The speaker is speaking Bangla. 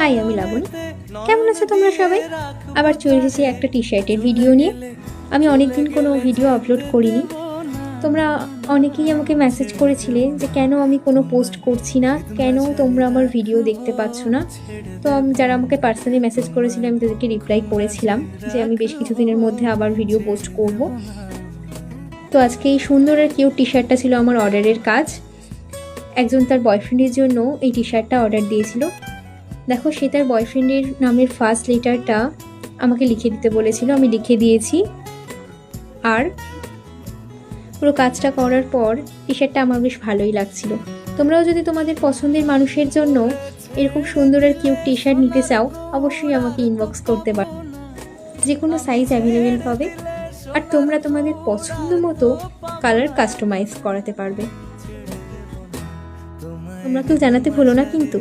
হাই, আমি লাবণী। কেমন আছো তোমরা সবাই? আবার চলে এসেছি একটা টি শার্টের ভিডিও নিয়ে। আমি অনেকদিন কোনো ভিডিও আপলোড করিনি। তোমরা অনেকেই আমাকে মেসেজ করেছিলে যে কেন আমি কোনো পোস্ট করছি না, কেন তোমরা আমার ভিডিও দেখতে পাচ্ছ না। তো আমি যারা আমাকে পার্সোনালি মেসেজ করেছিল আমি তাদেরকে রিপ্লাই করেছিলাম যে আমি বেশ কিছুদিনের মধ্যে আবার ভিডিও পোস্ট করব। তো আজকে এই সুন্দর আর কিউট টি শার্টটা ছিল আমার অর্ডারের কাজ। একজন তার বয়ফ্রেন্ডের জন্য এই টি শার্টটা অর্ডার দিয়েছিল। দেখো, সে তার বয়ফ্রেন্ডের নামের ফার্স্ট লেটারটা আমাকে লিখে দিতে বলেছিল, আমি লিখে দিয়েছি। আর পুরো কাজটা করার পর টি শার্টটা আমার বেশ ভালোই লাগছিল। তোমরাও যদি তোমাদের পছন্দের মানুষের জন্য এরকম সুন্দর আর কিউট টি শার্ট নিতে চাও, অবশ্যই আমাকে ইনবক্স করতে পারো। যে কোনো সাইজ অ্যাভেলেবেল পাবে, আর তোমরা তোমাদের পছন্দ মতো কালার কাস্টমাইজ করাতে পারবে। তোমরা কেউ জানাতে ভুলো না কিন্তু।